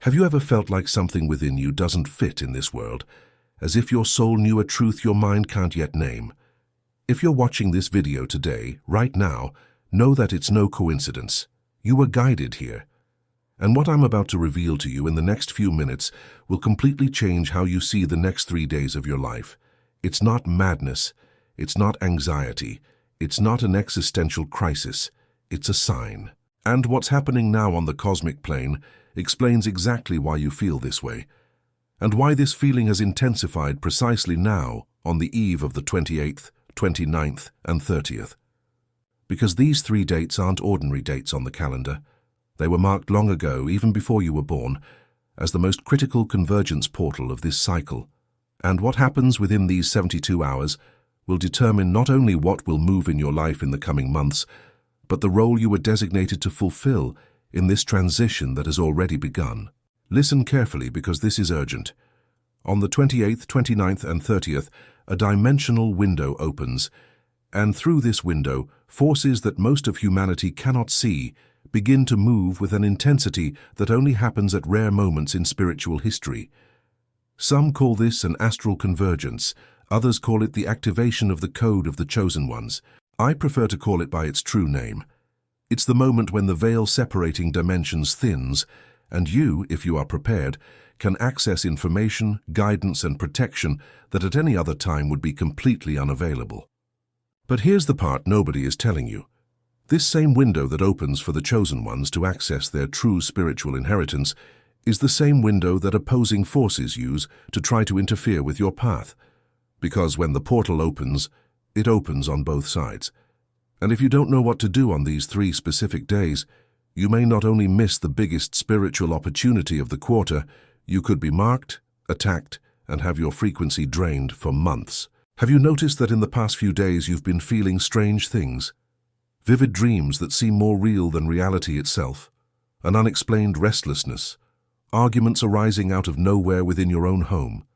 Have you ever felt like something within you doesn't fit in this world, as if your soul knew a truth your mind can't yet name? If you're watching this video today, right now, know that it's no coincidence. You were guided here. And what I'm about to reveal to you in the next few minutes will completely change how you see the next 3 days of your life. It's not madness. It's not anxiety. It's not an existential crisis. It's a sign. And what's happening now on the cosmic plane explains exactly why you feel this way, and why this feeling has intensified precisely now on the eve of the 28th, 29th, and 30th. Because these 3 dates aren't ordinary dates on the calendar. They were marked long ago, even before you were born, as the most critical convergence portal of this cycle. And what happens within these 72 hours will determine not only what will move in your life in the coming months, but the role you were designated to fulfill in this transition that has already begun. Listen carefully, because this is urgent. On the 28th, 29th, and 30th, a dimensional window opens, and through this window, forces that most of humanity cannot see begin to move with an intensity that only happens at rare moments in spiritual history. Some call this an astral convergence, others call it the activation of the code of the chosen ones. I prefer to call it by its true name. It's the moment when the veil separating dimensions thins, and you, if you are prepared, can access information, guidance, and protection that at any other time would be completely unavailable. But here's the part nobody is telling you. This same window that opens for the chosen ones to access their true spiritual inheritance is the same window that opposing forces use to try to interfere with your path. Because when the portal opens, it opens on both sides. And if you don't know what to do on these 3 specific days, you may not only miss the biggest spiritual opportunity of the quarter, you could be marked, attacked, and have your frequency drained for months. Have you noticed that in the past few days you've been feeling strange things? Vivid dreams that seem more real than reality itself, an unexplained restlessness, arguments arising out of nowhere within your own home,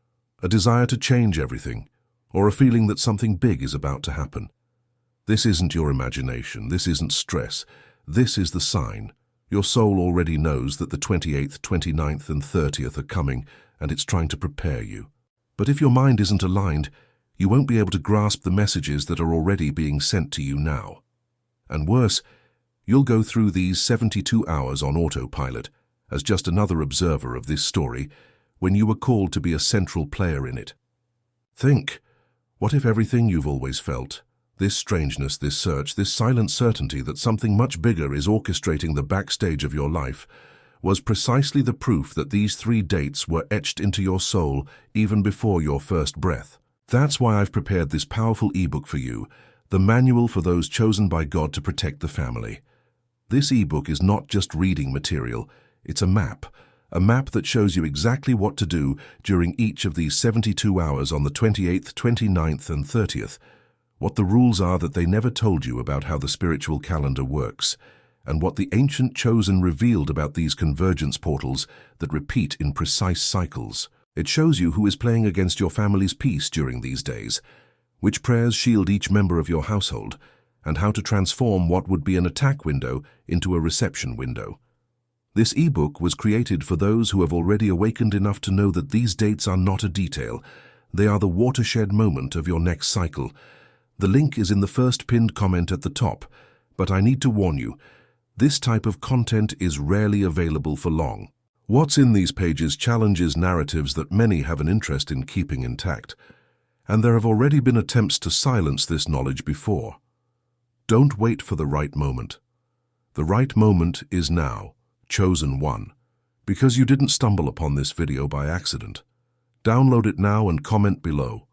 a desire to change everything, or a feeling that something big is about to happen. This isn't your imagination, this isn't stress, this is the sign. Your soul already knows that the 28th, 29th, and 30th are coming, and it's trying to prepare you. But if your mind isn't aligned, you won't be able to grasp the messages that are already being sent to you now. And worse, you'll go through these 72 hours on autopilot as just another observer of this story when you were called to be a central player in it. Think, what if everything you've always felt, this strangeness, this search, this silent certainty that something much bigger is orchestrating the backstage of your life, was precisely the proof that these 3 dates were etched into your soul even before your first breath? That's why I've prepared this powerful ebook for you, the manual for those chosen by God to protect the family. This ebook is not just reading material, it's a map that shows you exactly what to do during each of these 72 hours on the 28th, 29th, and 30th, what the rules are that they never told you about how the spiritual calendar works, and what the ancient chosen revealed about these convergence portals that repeat in precise cycles. It shows you who is playing against your family's peace during these days, which prayers shield each member of your household, and how to transform what would be an attack window into a reception window. This ebook was created for those who have already awakened enough to know that these dates are not a detail. They are the watershed moment of your next cycle. The link is in the first pinned comment at the top, but I need to warn you, this type of content is rarely available for long. What's in these pages challenges narratives that many have an interest in keeping intact, and there have already been attempts to silence this knowledge before. Don't wait for the right moment. The right moment is now, chosen one, because you didn't stumble upon this video by accident. Download it now and comment below.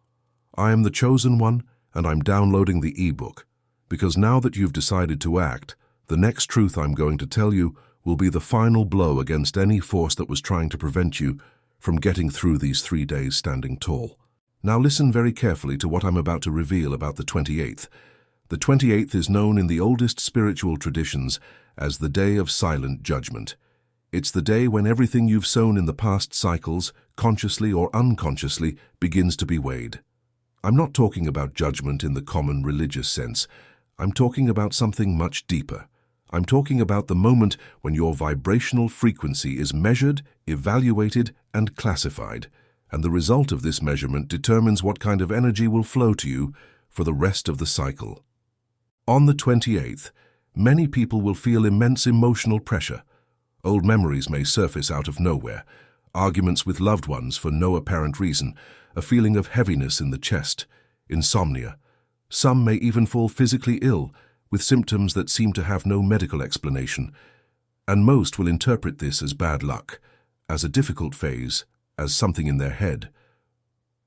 I am the chosen one, and I'm downloading the ebook, because now that you've decided to act, the next truth I'm going to tell you will be the final blow against any force that was trying to prevent you from getting through these 3 days standing tall. Now listen very carefully to what I'm about to reveal about the 28th. The 28th is known in the oldest spiritual traditions as the Day of Silent Judgment. It's the day when everything you've sown in the past cycles, consciously or unconsciously, begins to be weighed. I'm not talking about judgment in the common religious sense. I'm talking about something much deeper, I'm talking about the moment when your vibrational frequency is measured, evaluated, and classified, and the result of this measurement determines what kind of energy will flow to you for the rest of the cycle. On the 28th, many people will feel immense emotional pressure. Old memories may surface out of nowhere, arguments with loved ones for no apparent reason, a feeling of heaviness in the chest, insomnia. Some may even fall physically ill, with symptoms that seem to have no medical explanation, and most will interpret this as bad luck, as a difficult phase, as something in their head.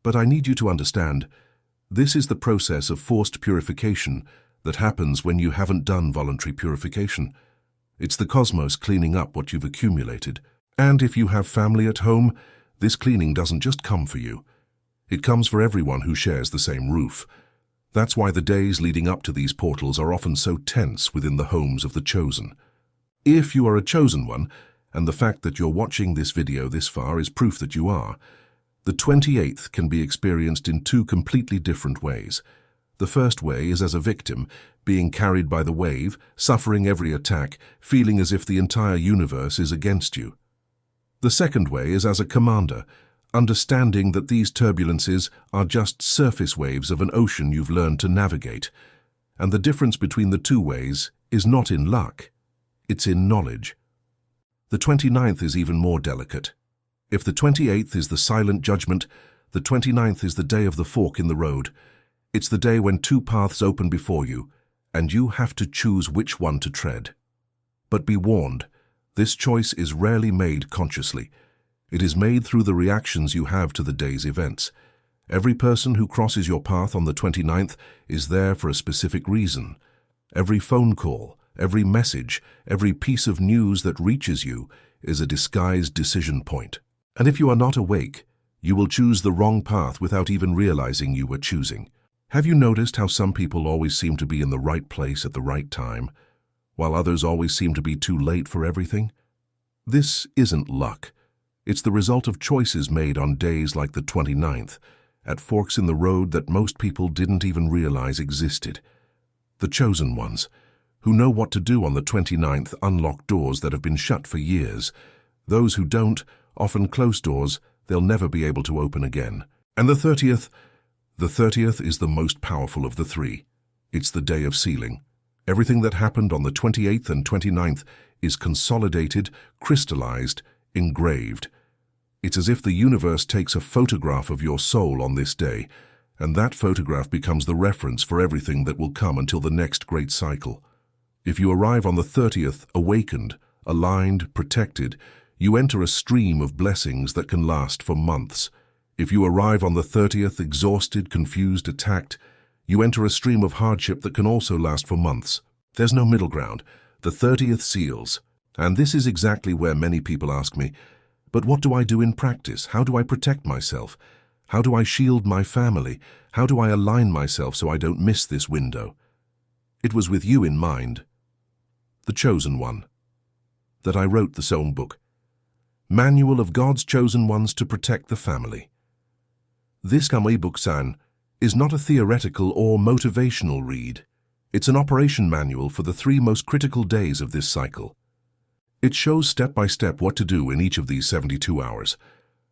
But I need you to understand, this is the process of forced purification that happens when you haven't done voluntary purification. It's the cosmos cleaning up what you've accumulated. And if you have family at home, this cleaning doesn't just come for you. It comes for everyone who shares the same roof. That's why the days leading up to these portals are often so tense within the homes of the chosen. If you are a chosen one, and the fact that you're watching this video this far is proof that you are, the 28th can be experienced in two completely different ways. The first way is as a victim, being carried by the wave, suffering every attack, feeling as if the entire universe is against you. The second way is as a commander, understanding that these turbulences are just surface waves of an ocean you've learned to navigate. And the difference between the two ways is not in luck, it's in knowledge. The 29th is even more delicate. If the 28th is the silent judgment, the 29th is the day of the fork in the road. It's the day when two paths open before you, and you have to choose which one to tread. But be warned, this choice is rarely made consciously. It is made through the reactions you have to the day's events. Every person who crosses your path on the 29th is there for a specific reason. Every phone call, every message, every piece of news that reaches you is a disguised decision point. And if you are not awake, you will choose the wrong path without even realizing you were choosing. Have you noticed how some people always seem to be in the right place at the right time, while others always seem to be too late for everything? This isn't luck. It's the result of choices made on days like the 29th, at forks in the road that most people didn't even realize existed. The chosen ones, who know what to do on the 29th, unlock doors that have been shut for years. Those who don't often close doors they'll never be able to open again. And the 30th is the most powerful of the three. It's the day of sealing. Everything that happened on the 28th and 29th is consolidated, crystallized, engraved. It's as if the universe takes a photograph of your soul on this day, and that photograph becomes the reference for everything that will come until the next great cycle. If you arrive on the 30th awakened, aligned, protected, you enter a stream of blessings that can last for months. If you arrive on the 30th exhausted, confused, attacked, you enter a stream of hardship that can also last for months. There's no middle ground. The 30th seals. And this is exactly where many people ask me, but what do I do in practice? How do I protect myself? How do I shield my family? How do I align myself so I don't miss this window? It was with you in mind, the chosen one, that I wrote the Song book, Manual of God's Chosen Ones to Protect the Family. This Kamibuksan is not a theoretical or motivational read. It's an operation manual for the 3 most critical days of this cycle. It shows step by step what to do in each of these 72 hours,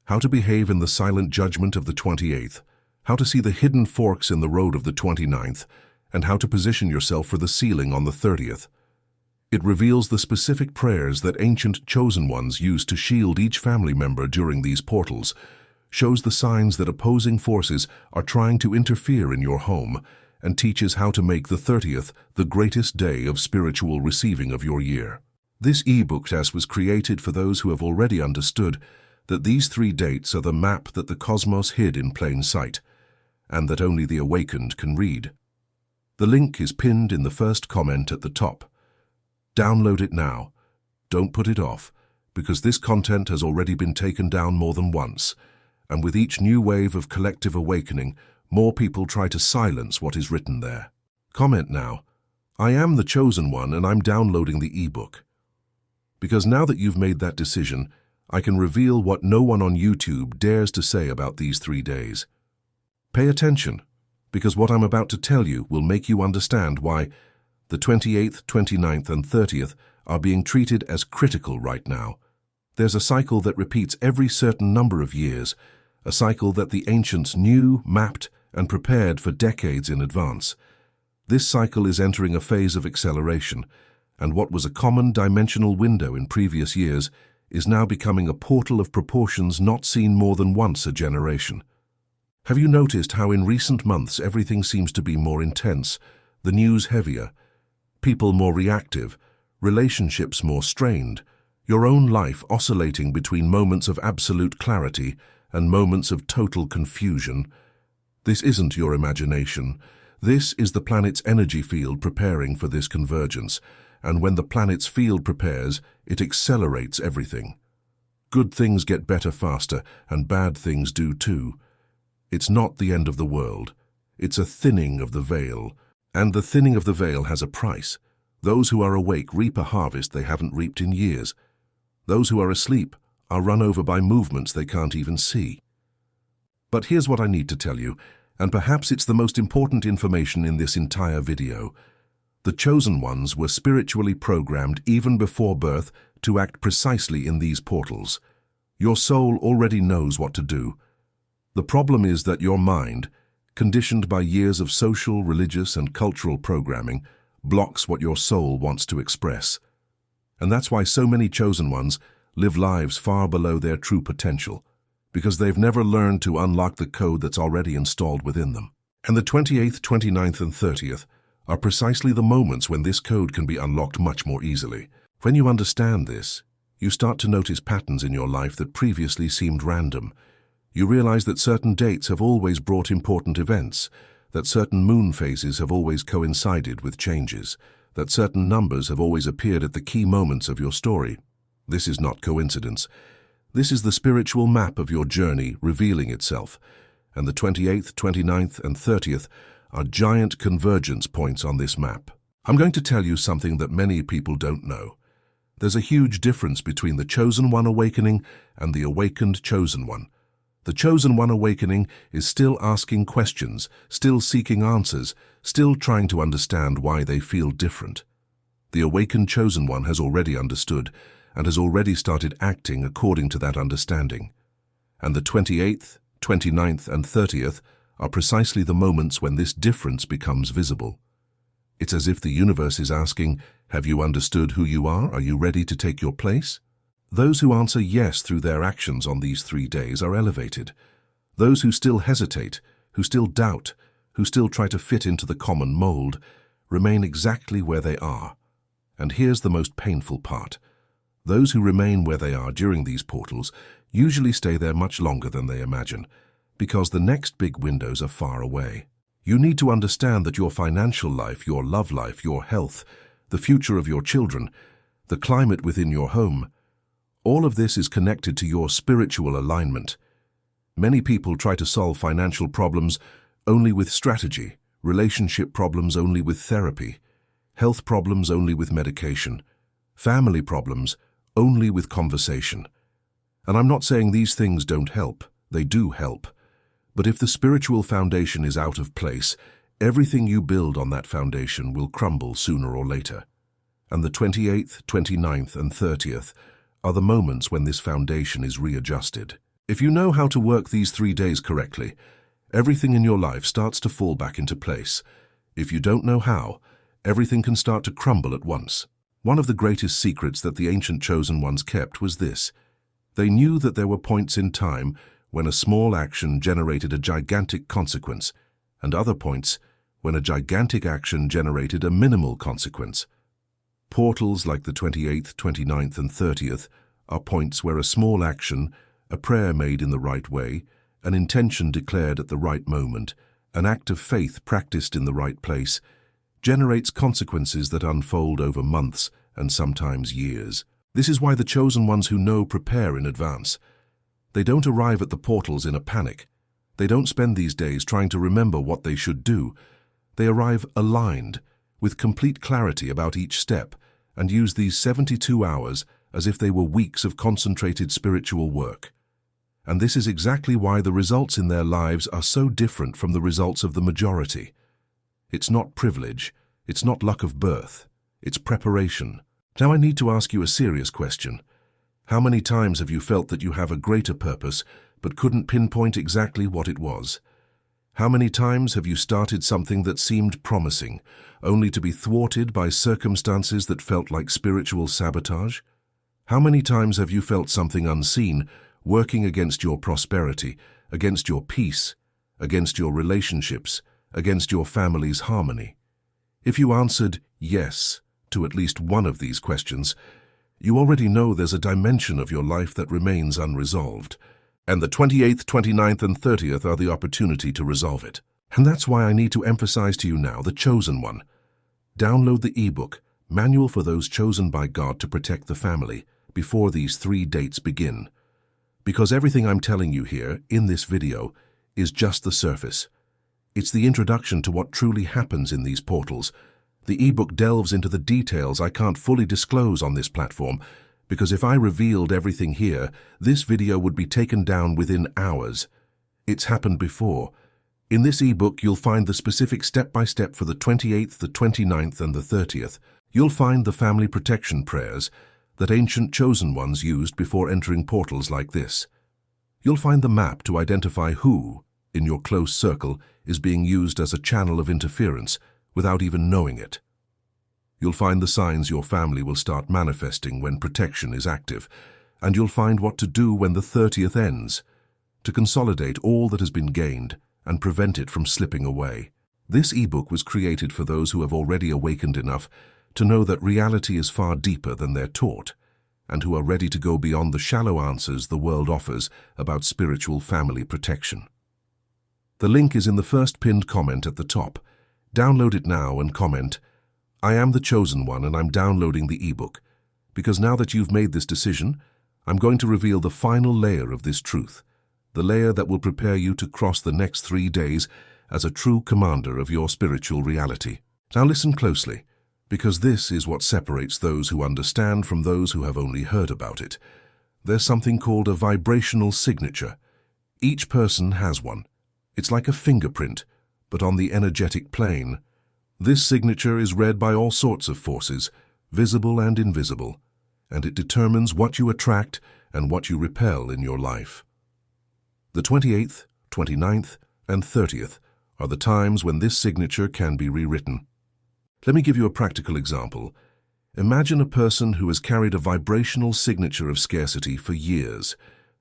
how to behave in the silent judgment of the 28th, how to see the hidden forks in the road of the 29th, and how to position yourself for the sealing on the 30th. It reveals the specific prayers that ancient chosen ones used to shield each family member during these portals, shows the signs that opposing forces are trying to interfere in your home, and teaches how to make the 30th the greatest day of spiritual receiving of your year. This e-book test was created for those who have already understood that these 3 dates are the map that the cosmos hid in plain sight, and that only the awakened can read. The link is pinned in the first comment at the top. Download it now. Don't put it off, because this content has already been taken down more than once, and with each new wave of collective awakening, more people try to silence what is written there. Comment now. I am the chosen one and I'm downloading the e-book. Because now that you've made that decision, I can reveal what no one on YouTube dares to say about these 3 days. Pay attention, because what I'm about to tell you will make you understand why The 28th, 29th, and 30th are being treated as critical right now. There's a cycle that repeats every certain number of years, a cycle that the ancients knew, mapped, and prepared for decades in advance. This cycle is entering a phase of acceleration, and what was a common dimensional window in previous years is now becoming a portal of proportions not seen more than once a generation. Have you noticed how in recent months everything seems to be more intense, the news heavier, people more reactive, relationships more strained, your own life oscillating between moments of absolute clarity and moments of total confusion? This isn't your imagination. This is the planet's energy field preparing for this convergence, and when the planet's field prepares, it accelerates everything. Good things get better faster, and bad things do too. It's not the end of the world. It's a thinning of the veil, and the thinning of the veil has a price. Those who are awake reap a harvest they haven't reaped in years. Those who are asleep are run over by movements they can't even see. But here's what I need to tell you, and perhaps it's the most important information in this entire video. The chosen ones were spiritually programmed even before birth to act precisely in these portals. Your soul already knows what to do. The problem is that your mind, conditioned by years of social, religious, and cultural programming, blocks what your soul wants to express. And that's why so many chosen ones live lives far below their true potential, because they've never learned to unlock the code that's already installed within them. And the 28th, 29th, and 30th are precisely the moments when this code can be unlocked much more easily. When you understand this, you start to notice patterns in your life that previously seemed random. You realize that certain dates have always brought important events, that certain moon phases have always coincided with changes, that certain numbers have always appeared at the key moments of your story. This is not coincidence. This is the spiritual map of your journey revealing itself, and the 28th, 29th, and 30th are giant convergence points on this map. I'm going to tell you something that many people don't know. There's a huge difference between the Chosen One awakening and the awakened Chosen One. The Chosen One awakening is still asking questions, still seeking answers, still trying to understand why they feel different. The awakened Chosen One has already understood and has already started acting according to that understanding. And the 28th, 29th, and 30th are precisely the moments when this difference becomes visible. It's as if the universe is asking, have you understood who you are? Are you ready to take your place? Those who answer yes through their actions on these 3 days are elevated. Those who still hesitate, who still doubt, who still try to fit into the common mold, remain exactly where they are. And here's the most painful part. Those who remain where they are during these portals usually stay there much longer than they imagine, because the next big windows are far away. You need to understand that your financial life, your love life, your health, the future of your children, the climate within your home, all of this is connected to your spiritual alignment. Many people try to solve financial problems only with strategy, relationship problems only with therapy, health problems only with medication, family problems only with conversation. And I'm not saying these things don't help. They do help. But if the spiritual foundation is out of place, everything you build on that foundation will crumble sooner or later. And the 28th, 29th, and 30th are the moments when this foundation is readjusted. If you know how to work these 3 days correctly, everything in your life starts to fall back into place. If you don't know how, everything can start to crumble at once. One of the greatest secrets that the ancient chosen ones kept was this. They knew that there were points in time when a small action generated a gigantic consequence, and other points when a gigantic action generated a minimal consequence. Portals like the 28th, 29th, and 30th are points where a small action, a prayer made in the right way, an intention declared at the right moment, an act of faith practiced in the right place, generates consequences that unfold over months and sometimes years. This is why the chosen ones who know prepare in advance. They don't arrive at the portals in a panic. They don't spend these days trying to remember what they should do. They arrive aligned, with complete clarity about each step, and use these 72 hours as if they were weeks of concentrated spiritual work. And this is exactly why the results in their lives are so different from the results of the majority. It's not privilege, It's not luck of birth. It's preparation. Now I need to ask you a serious question. How many times have you felt that you have a greater purpose but couldn't pinpoint exactly what it was? How many times have you started something that seemed promising, only to be thwarted by circumstances that felt like spiritual sabotage? How many times have you felt something unseen working against your prosperity, against your peace, against your relationships, against your family's harmony? If you answered yes to at least one of these questions, you already know there's a dimension of your life that remains unresolved, and the 28th, 29th, and 30th are the opportunity to resolve it. And that's why I need to emphasize to you now the chosen one. Download the ebook, Manual for Those Chosen by God to Protect the Family, before these 3 dates begin. Because everything I'm telling you here, in this video, is just the surface. It's the introduction to what truly happens in these portals. The ebook delves into the details I can't fully disclose on this platform, because if I revealed everything here, this video would be taken down within hours. It's happened before. In this ebook, you'll find the specific step-by-step for the 28th, the 29th, and the 30th. You'll find the family protection prayers that ancient chosen ones used before entering portals like this. You'll find the map to identify who, in your close circle, is being used as a channel of interference without even knowing it. You'll find the signs your family will start manifesting when protection is active, and you'll find what to do when the 30th ends, to consolidate all that has been gained and prevent it from slipping away. This ebook was created for those who have already awakened enough to know that reality is far deeper than they're taught, and who are ready to go beyond the shallow answers the world offers about spiritual family protection. The link is in the first pinned comment at the top. Download it now and comment, "I am the chosen one and I'm downloading the ebook," because now that you've made this decision, I'm going to reveal the final layer of this truth, the layer that will prepare you to cross the next 3 days as a true commander of your spiritual reality. Now listen closely, because this is what separates those who understand from those who have only heard about it. There's something called a vibrational signature. Each person has one. It's like a fingerprint, but on the energetic plane. This signature is read by all sorts of forces, visible and invisible, and it determines what you attract and what you repel in your life. The 28th, 29th, and 30th are the times when this signature can be rewritten. Let me give you a practical example. Imagine a person who has carried a vibrational signature of scarcity for years.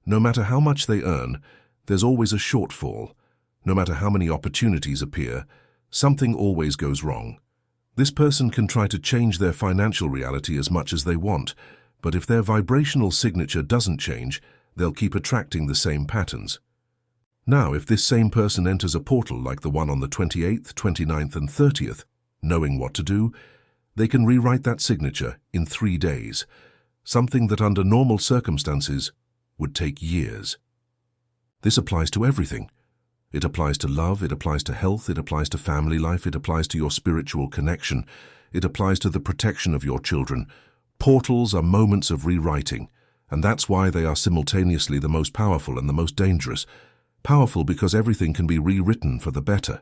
No matter how much they earn, there's always a shortfall. No matter how many opportunities appear, something always goes wrong. This person can try to change their financial reality as much as they want, but if their vibrational signature doesn't change, they'll keep attracting the same patterns. Now, if this same person enters a portal like the one on the 28th, 29th, and 30th, knowing what to do, they can rewrite that signature in 3 days, something that under normal circumstances would take years. This applies to everything. It applies to love, it applies to health, it applies to family life, it applies to your spiritual connection, it applies to the protection of your children. Portals are moments of rewriting, and that's why they are simultaneously the most powerful and the most dangerous. Powerful because everything can be rewritten for the better.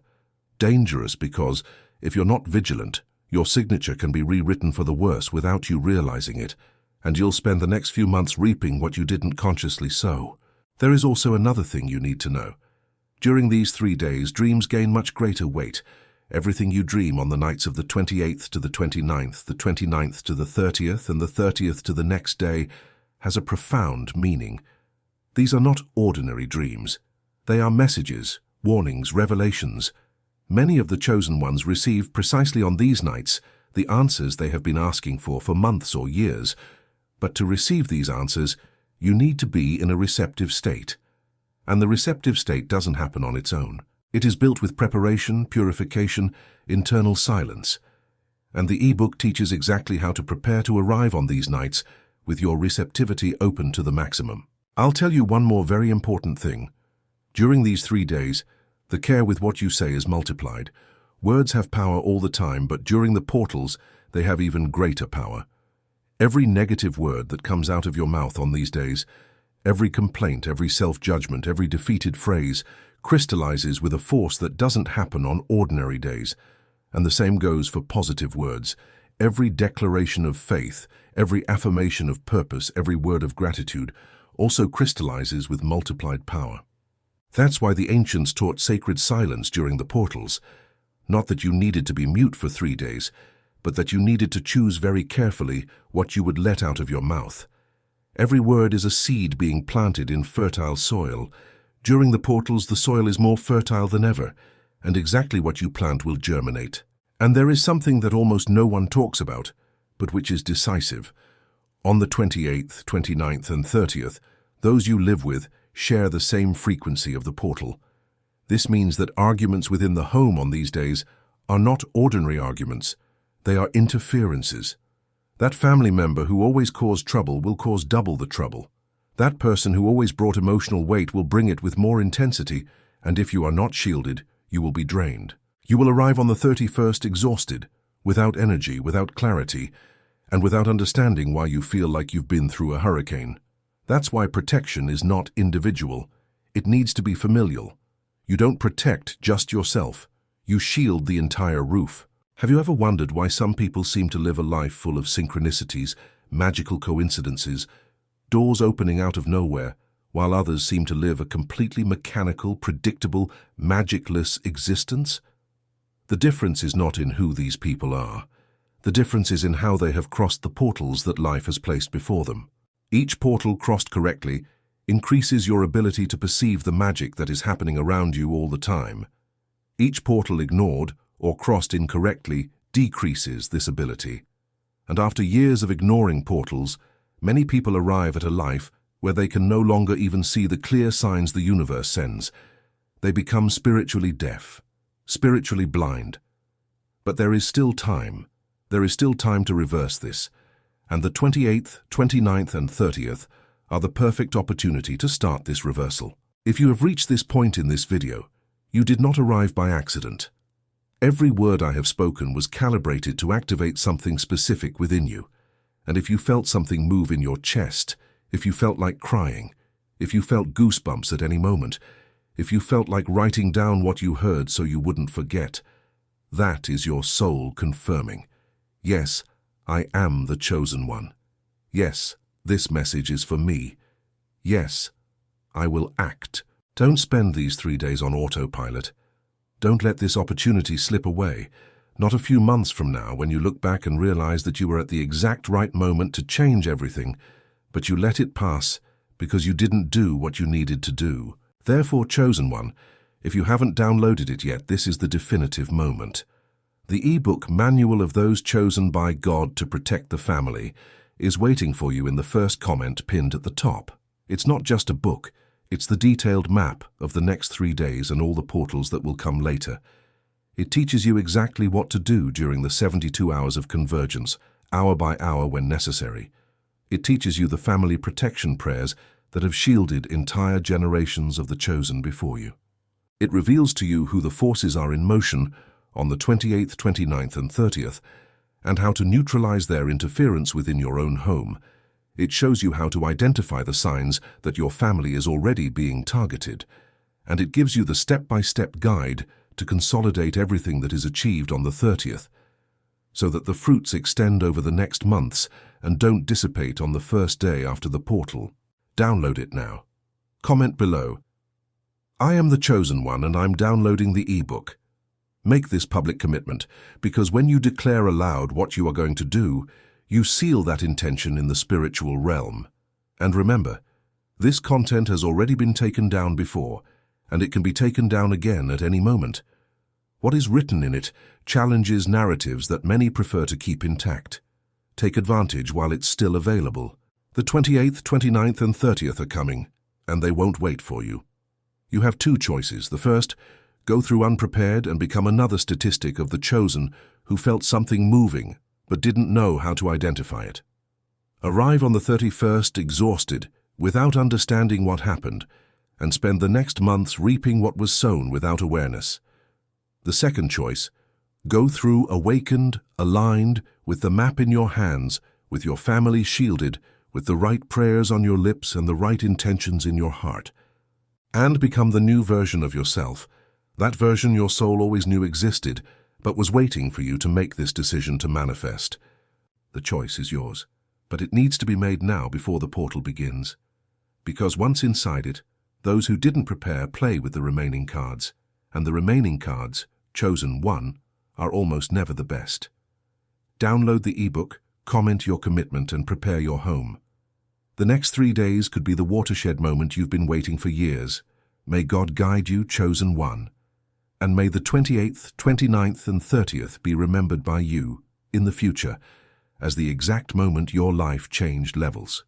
Dangerous because, if you're not vigilant, your signature can be rewritten for the worse without you realizing it, and you'll spend the next few months reaping what you didn't consciously sow. There is also another thing you need to know. During these 3 days, dreams gain much greater weight. Everything you dream on the nights of the 28th to the 29th, the 29th to the 30th, and the 30th to the next day has a profound meaning. These are not ordinary dreams. They are messages, warnings, revelations. Many of the chosen ones receive precisely on these nights the answers they have been asking for months or years. But to receive these answers, you need to be in a receptive state. And the receptive state doesn't happen on its own. It is built with preparation, purification, internal silence. And the ebook teaches exactly how to prepare to arrive on these nights with your receptivity open to the maximum. I'll tell you one more very important thing. During these 3 days, the care with what you say is multiplied. Words have power all the time, but during the portals, they have even greater power. Every negative word that comes out of your mouth on these days, every complaint, every self-judgment, every defeated phrase crystallizes with a force that doesn't happen on ordinary days. And the same goes for positive words. Every declaration of faith, every affirmation of purpose, every word of gratitude also crystallizes with multiplied power. That's why the ancients taught sacred silence during the portals. Not that you needed to be mute for 3 days, but that you needed to choose very carefully what you would let out of your mouth. Every word is a seed being planted in fertile soil. During the portals, the soil is more fertile than ever, and exactly what you plant will germinate. And there is something that almost no one talks about, but which is decisive. On the 28th, 29th, and 30th, those you live with share the same frequency of the portal. This means that arguments within the home on these days are not ordinary arguments. They are interferences. That family member who always caused trouble will cause double the trouble. That person who always brought emotional weight will bring it with more intensity, and if you are not shielded, you will be drained. You will arrive on the 31st exhausted, without energy, without clarity, and without understanding why you feel like you've been through a hurricane. That's why protection is not individual. It needs to be familial. You don't protect just yourself. You shield the entire roof. Have you ever wondered why some people seem to live a life full of synchronicities, magical coincidences, doors opening out of nowhere, while others seem to live a completely mechanical, predictable, magicless existence? The difference is not in who these people are. The difference is in how they have crossed the portals that life has placed before them. Each portal crossed correctly increases your ability to perceive the magic that is happening around you all the time. Each portal ignored or crossed incorrectly decreases this ability. And after years of ignoring portals, many people arrive at a life where they can no longer even see the clear signs the universe sends. They become spiritually deaf, spiritually blind. But there is still time. There is still time to reverse this. And the 28th, 29th, and 30th are the perfect opportunity to start this reversal. If you have reached this point in this video, you did not arrive by accident. Every word I have spoken was calibrated to activate something specific within you. And if you felt something move in your chest, if you felt like crying, if you felt goosebumps at any moment, if you felt like writing down what you heard so you wouldn't forget, that is your soul confirming. Yes, I am the chosen one. Yes, this message is for me. Yes, I will act. Don't spend these 3 days on autopilot. Don't let this opportunity slip away. Not a few months from now when you look back and realize that you were at the exact right moment to change everything, but you let it pass because you didn't do what you needed to do. Therefore, chosen one, if you haven't downloaded it yet, this is the definitive moment. The ebook Manual of Those Chosen by God to Protect the Family is waiting for you in the first comment pinned at the top. It's not just a book, it's the detailed map of the next 3 days and all the portals that will come later. It teaches you exactly what to do during the 72 hours of convergence, hour by hour when necessary. It teaches you the family protection prayers that have shielded entire generations of the chosen before you. It reveals to you who the forces are in motion on the 28th, 29th, and 30th, and how to neutralize their interference within your own home. It shows you how to identify the signs that your family is already being targeted, and it gives you the step-by-step guide to consolidate everything that is achieved on the 30th, so that the fruits extend over the next months and don't dissipate on the first day after the portal. Download it now. Comment below. I am the chosen one and I'm downloading the ebook. Make this public commitment, because when you declare aloud what you are going to do, you seal that intention in the spiritual realm. And remember, this content has already been taken down before, and it can be taken down again at any moment. What is written in it challenges narratives that many prefer to keep intact. Take advantage while it's still available. The 28th, 29th, and 30th are coming, and they won't wait for you. You have 2 choices. The first, go through unprepared and become another statistic of the chosen who felt something moving but didn't know how to identify it. Arrive on the 31st exhausted, without understanding what happened, and spend the next months reaping what was sown without awareness. The second choice, go through awakened, aligned, with the map in your hands, with your family shielded, with the right prayers on your lips and the right intentions in your heart, and become the new version of yourself, that version your soul always knew existed, but was waiting for you to make this decision to manifest. The choice is yours, but it needs to be made now before the portal begins. Because once inside it, those who didn't prepare play with the remaining cards, and the remaining cards, chosen one, are almost never the best. Download the ebook, comment your commitment, and prepare your home. The next 3 days could be the watershed moment you've been waiting for years. May God guide you, chosen one. And may the 28th, 29th, and 30th be remembered by you, in the future, as the exact moment your life changed levels.